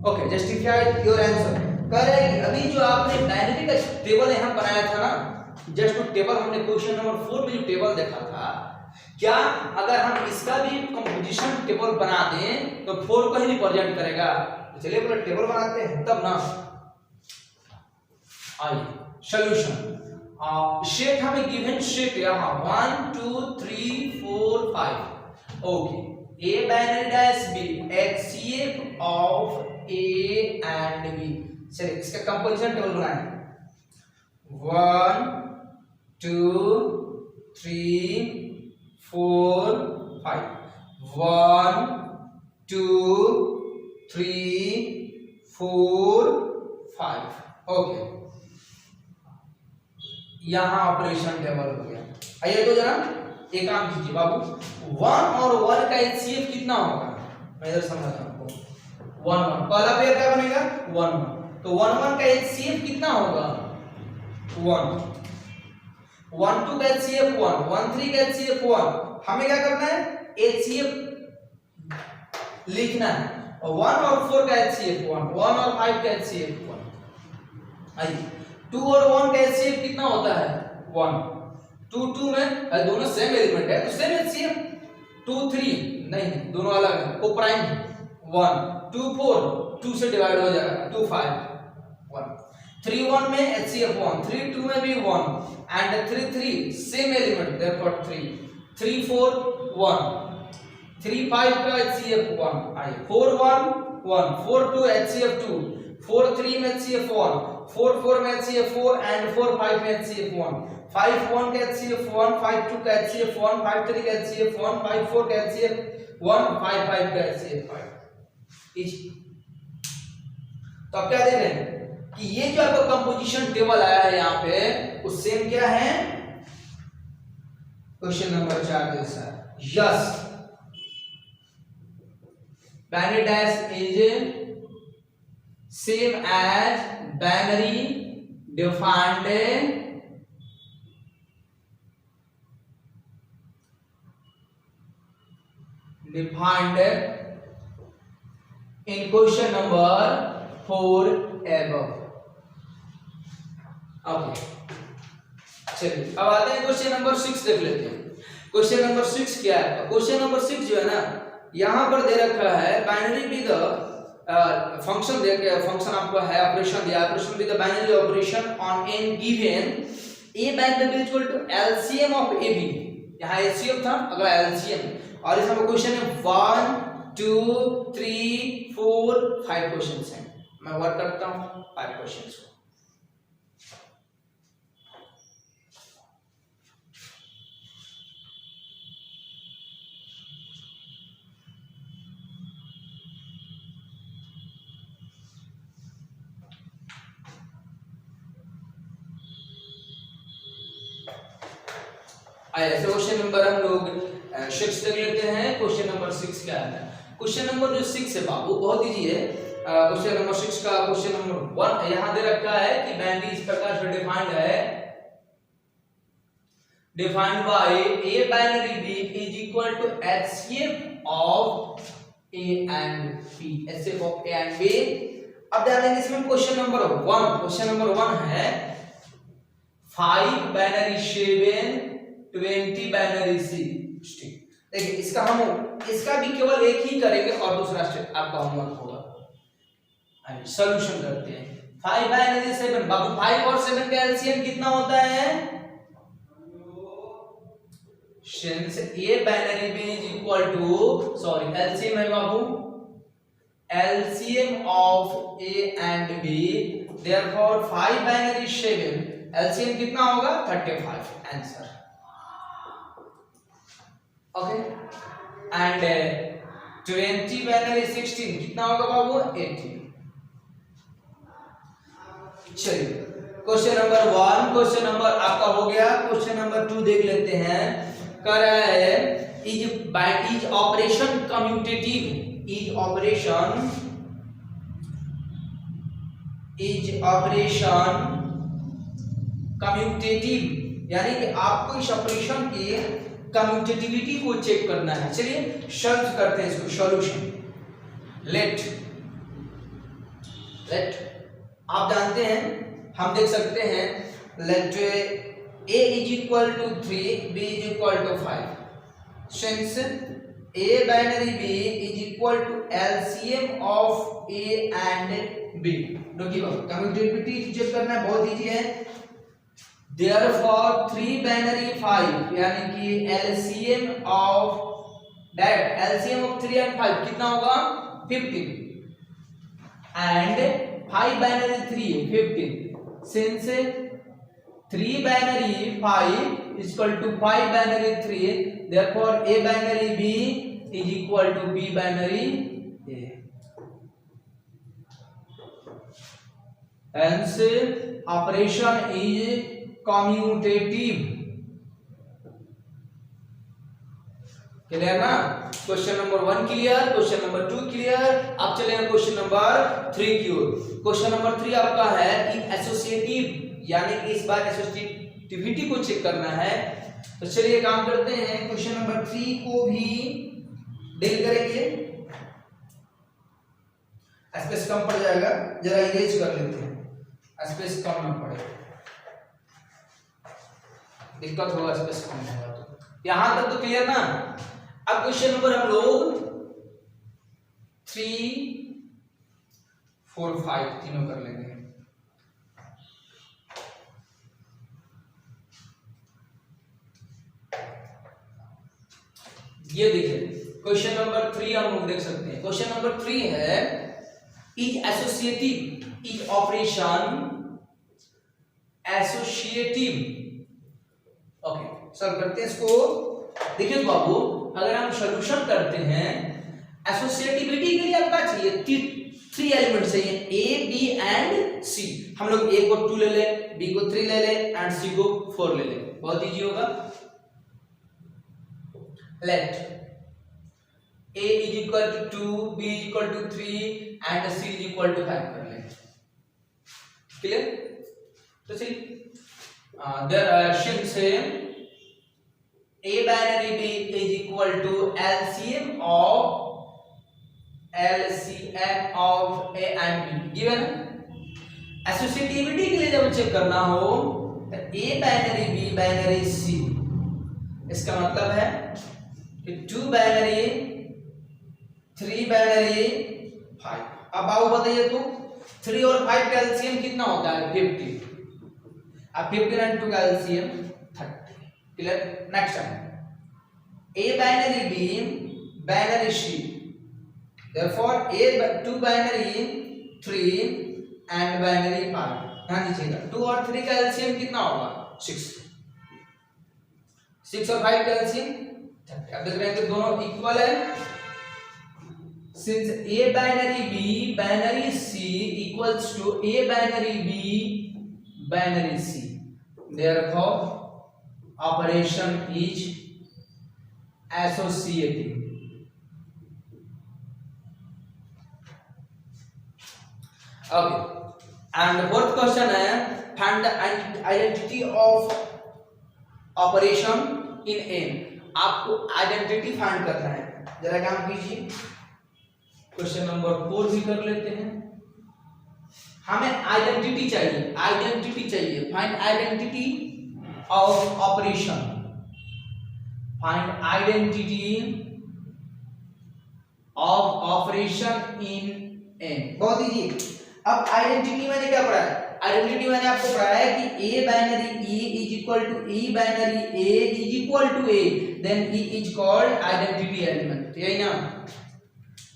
okay, justify your answer. कह रहे हैं कि अभी जो आपने बाइनरी का टेबल यहाँ बनाया था ना, जस्ट वो टेबल हमने क्वेश्चन नंबर 4 में जो टेबल देखा था, क्या अगर हम इसका भी कंपोजिशन टेबल बना दें तो 4 को ही रिप्रेजेंट करेगा, चलिए पूरा टेबल बनाते हैं तब ना। आइए सॉल्यूशन, शेप हमें गिवन शेप यहाँ 1 2 3 4 5, okay, A binary dash B HCF of A and B, चलिए इसका कंपोजिशन टेबल बनाएं, 1 2 3 4 5, 1 2 3 4 5, ओके, यहाँ ऑपरेशन टेबल हो गया। आइए तो जरा एक काम कीजिए बाबू, 1 और 1 का एचसीएफ कितना होगा, मैं इधर समझाता हूं आपको, 1 1 पहला पेयर क्या बनेगा 1 1, तो 1 1 का एचसीएफ कितना होगा 1, 1 2 का एचसीएफ 1, 1 3 का एचसीएफ 1, हमें क्या करना है एचसीएफ लिखना है, और 1 और 4 का एचसीएफ 1, 1 और 5 का एचसीएफ 1, आइए 2 और 1 का एचसीएफ कितना होता है 1, 2 2 में दोनों सेम एलिमेंट है तो सेम एचसीएफ, 2 3 नहीं दोनों अलग है, को प्राइम है, 1 2 4 2 से डिवाइड हो जाएगा, 2 5 1, 3 1 में एचसीएफ 1, 3 2 में भी 1 एंड 3 3 सेम एलिमेंट देयरफॉर 3 3 4 1, 3 5 का एचसीएफ 1, आई 4 1 1, 4 2 एचसीएफ 2, 4 3 में एचसीएफ 1, 4 4 में एचसीएफ 4 एंड 4 5 में एचसीएफ 1, 5 1 का एचसीएफ 1, 5 2 का एचसीएफ 1, 5 3 का एचसीएफ 1, 5 4 का एचसीएफ 1, 5 5 का एचसीएफ 5, इज। तो आप क्या देख रहे हैं कि ये जो आपका कंपोजिशन टेबल आया है यहाँ पे वो सेम क्या है क्वेश्चन नंबर 4 जैसा, yes binary dash is same as binary defined in question number 4 above, okay, चलिए अब आते हैं क्वेश्चन नंबर 6 देख लेते हैं। क्वेश्चन नंबर 6 क्या है, क्वेश्चन नंबर 6 जो है ना यहाँ पर दे रखा है बाइनरी विद फंक्शन, दे के फंक्शन आपको है ऑपरेशन दिया, operation with binary operation on N given a binary equal to LCM of ab, यहाँ एलसीएम था अगला एलसीएम, और इसमें क्वेश्चन है 1 2 3 4 5 क्वेश्चंस हैं, मैं वर्क करता हूं 5 क्वेश्चंस को। आइए क्वेश्चन नंबर हम लोग 6 देख लेते हैं। क्वेश्चन नंबर 6 क्या है, क्वेश्चन नंबर जो 6 है बाबू बहुत इजी है। क्वेश्चन नंबर 6 का क्वेश्चन नंबर 1 यहां दे रखा है कि बाइनरी इस प्रकार से डिफाइंड है, defined by a binary b is equal to HCF of a and b, HCF of a and b। अब ध्यान देंगे इसमें क्वेश्चन नंबर 1, क्वेश्चन नंबर 1 है 5 बाइनरी 7 20 बाइनरी 6। देखिए इसका हम इसका भी केवल एक ही करेंगे और दूसरा स्टेप आपका होमवर्क होगा। आइए सॉल्यूशन करते हैं। 5 बाइनरी 7, बाबू 5 और 7 का एलसीएम कितना होता है since A binary B is equal to, sorry LCM है बाबू, LCM of A and B, therefore 5 binary 7, LCM कितना होगा 35, आंसर। ओके, एंड 20 बाइनरी 16 कितना होगा बाबू 80। चलिए क्वेश्चन नंबर 1, क्वेश्चन नंबर आपका हो गया। क्वेश्चन नंबर 2 देख लेते हैं। कह रहा है is operation commutative, is operation commutative, यानी कि आपको इस ऑपरेशन की कम्यूटेटिविटी को चेक करना है। चलिए सॉल्व करते हैं इसको, सॉल्यूशन। लेट आप जानते हैं, हम देख सकते हैं, let a is equal to 3, b is equal to 5, since a binary b is equal to LCM of a and b। देखिए कम्यूटेटिविटी चेक करना बहुत इजी है। देयरफॉर 3 बाइनरी 5, यानी कि LCM of that, LCM of 3 and 5 कितना होगा 15, and 5 binary 3 15, since 3 binary 5 is equal to 5 binary 3, therefore a binary b is equal to b binary a, hence operation is commutative। Clear ना? Question number 1 clear, question number 2 clear. अब चलेंगे question number 3 की ओर। Question number 3 आपका है कि associative, यानी कि इस बार एसोसिएटिविटी को चेक करना है। तो चलिए काम करते हैं, क्वेश्चन नंबर 3 को भी डील करेंगे। स्पेस कम पड़ जाएगा, जरा इरेज कर लेते हैं, स्पेस कम ना पड़े, दिक्कत होगा स्पेस कम होगा तो। यहां तक तो क्लियर ना? अब क्वेश्चन नंबर हम लोग 3, 4, 5 तीनों कर लेंगे। ये देखिए क्वेश्चन नंबर 3 हम लोग देख सकते हैं। क्वेश्चन नंबर 3 है is associative, is operation associative. Okay solve करते हैं इसको। देखिए बाबू, अगर हम सॉल्यूशन करते हैं, एसोसिएटिविटी के लिए आपका चाहिए 3 एलिमेंट चाहिए, ए बी एंड सी। हम लोग ए को 2 ले ले, बी को 3 ले ले एंड सी को 4 ले ले, बहुत इजी होगा। Let a is equal to 2, b is equal to 3 and c is equal to 5 कर लें। क्लियर? तो चलिए there since a binary b is equal to LCM of a and b given। Associativity के लिए जब check करना हो तो a binary b binary c, इसका मतलब है कि 2 बाइनरी 3 बाइनरी 5। अब आओ बताइए तो 3 और 5 का एलसीएम कितना होता है 50। अब 50 एंड 2 का एलसीएम 30। क्लियर? नेक्स्ट है a binary b binary c, therefore a 2 binary 3 and binary 5। ध्यान दीजिएगा 2 और 3 का एलसीएम कितना होगा 6, 6 और 5 का एलसीएम 30। अब देख रहे हैं कि दोनों इक्वल है। Since a binary b binary c equals to a binary b binary c, therefore operation is associative। Okay, and fourth question है find the identity of operation in n। आपको आइडेंटिटी फाइंड करना है, जरा काम कीजिए। Question number 4 भी कर लेते हैं। हमें आइडेंटिटी चाहिए, find identity of operation, find identity of operation in an. बहुत इजी। अब आइडेंटिटी मैंने क्या पढ़ा है, आइडेंटिटी मैंने आपको पढ़ाया है कि A binary E is equal to E binary A is equal to A, then E is called identity element, यही ना।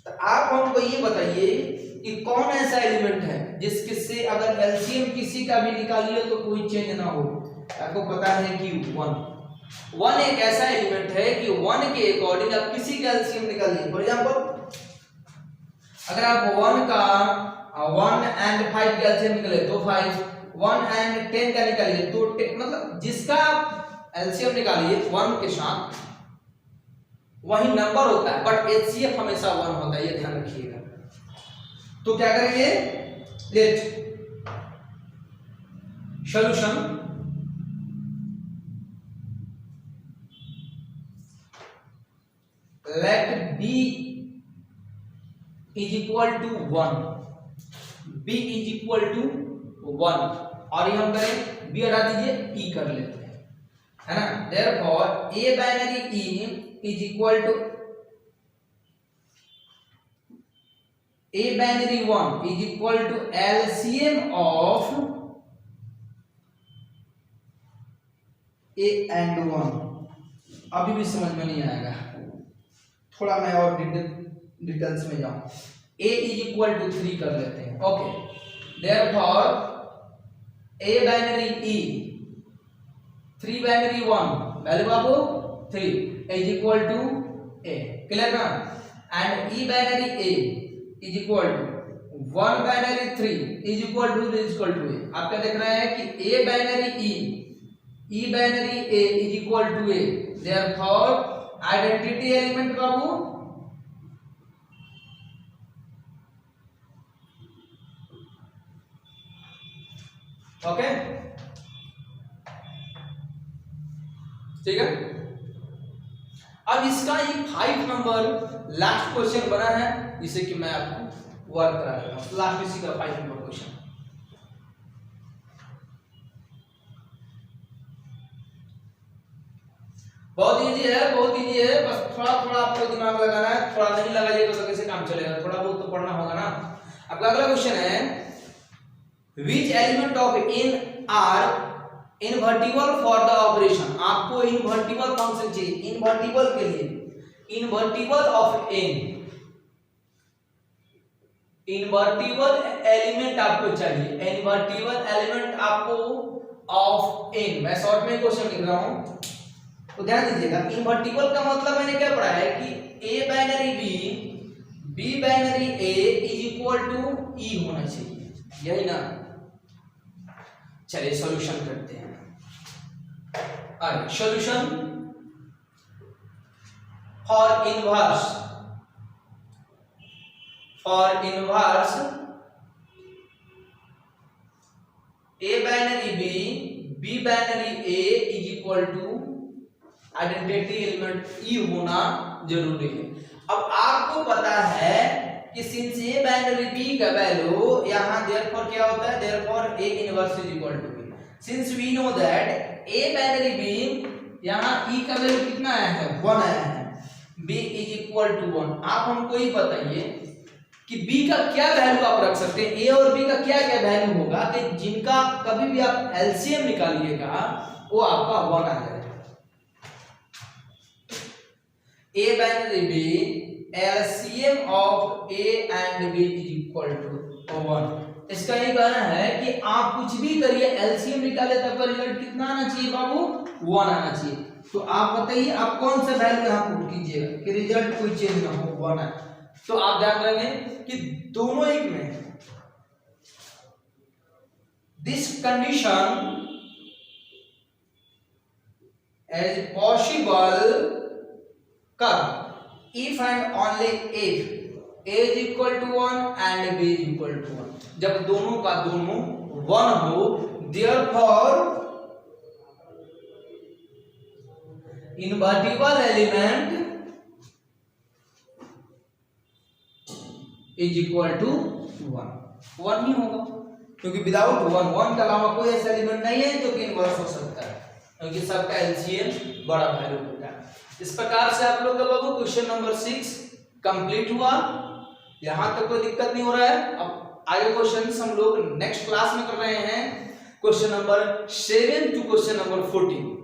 तो आप हमको ये बताइए कि कौन ऐसा एलिमेंट है जिसके से अगर एलसीएम किसी का भी निकालिए तो कोई चेंज ना हो। आपको पता है कि 1 एक ऐसा एलिमेंट है कि 1 के अकॉर्डिंग आप किसी का एलसीएम निकालिए। फॉर एग्जांपल अगर आप 1 का 1 एंड 5 का एलसीएम निकाले तो 5, 1 एंड 10 का निकालिए तो 10, मतलब जिसका आप एलसीएम निकालिए 1 के साथ वही नंबर होता है, बट एचसीएफ हमेशा 1 होता है, ये ध्यान रखिएगा। तो क्या करेंगे, let solution let B is equal to 1, B is equal to 1, और ये हम करें बी हटा दीजिए ई कर लेते हैं, है ना। Therefore A binary E is equal to A binary 1 is equal to LCM of A and 1। अभी भी समझ में नहीं आएगा, थोड़ा मैं और डिटेल्स में जाऊं। A is equal to 3 कर लेते हैं, okay. Therefore A binary E 3 binary 1 value बाबू 3 is equal to A, clear ना। And E binary A is equal to 1 binary 3 is equal to A। आप क्या देख रहे हैं कि A binary E binary A is equal to A, therefore identity element Babu okay, ठीक है। अब इसका ये 5 नंबर लास्ट क्वेश्चन बना है, जिसे कि मैं आपको वर्क करा देता हूं। लास्ट इसी का 5 नंबर क्वेश्चन। बहुत इजी है, बहुत इजी है, बस थोड़ा थोड़ा आपको दिमाग लगाना है। थोड़ा नहीं लगाइएगा तो कैसे काम चलेगा, थोड़ा बहुत तो पढ़ना होगा ना। आपका अगला क्वेश्चन है which element of N are invertible for the operation. आपको इनवर्टिबल फंक्शन चाहिए, इनवर्टिबल के लिए invertible of N, invertible element आपको चाहिए, इनवर्टिबल एलिमेंट आपको ऑफ एन। मैं शॉर्ट में क्वेश्चन लिख रहा हूं तो ध्यान दीजिएगा। इनवर्टिबल का मतलब मैंने क्या पढ़ा है कि A binary B binary A is equal to E होना चाहिए, यही ना। चलिए सॉल्यूशन करते हैं। Solution for inverse A binary B binary A is equal to identity element E होना जरूरी है। अब आपको पता है कि सिंस ए बाइनरी बी का वैल्यू यहां देयरफॉर क्या होता है, therefore A inverse is equal to B. Since we know that A binary B यहां ई का वैल्यू कितना आया है, 1 आया है, बी इज इक्वल टू 1। आप हमको ही बताइए कि बी का क्या वैल्यू आप रख सकते हैं, ए और बी का क्या क्या वैल्यू होगा कि जिनका कभी भी आप एलसीएम निकालिएगा वो आपका 1 आ जाएगा। A binary B LCM of A and B is equal to 1। इसका ये कहना है कि आप कुछ भी करिए एलसीएम निकाले तब रिजल्ट कितना आना चाहिए बाबू, 1 आना चाहिए। तो आप बताइए आप कौन सा वैल्यू यहाँ पुट कीजिएगा कि रिजल्ट कोई चेंज ना हो, 1 आए। तो आप ध्यान रखेंगे कि दोनों एक में दिस कंडीशन एज पॉसिबल कब, if and only if a is equal to 1 and b is equal to 1। जब दोनों का दोनों 1 हो, therefore invertible element is equal to 1 ही होगा, क्योंकि विदाउट 1 के अलावा कोई ऐसा एलिमेंट नहीं है जो कि इनवर्स हो सकता है, क्योंकि सबका एलसीएम बड़ा वैल्यू होता है। इस प्रकार से आप लोग का बाबू क्वेश्चन नंबर 6 कंप्लीट हुआ। यहां तक कोई दिक्कत नहीं हो रहा है। अब आगे क्वेश्चन हम लोग नेक्स्ट क्लास में कर रहे हैं, question number 7 to question number 14।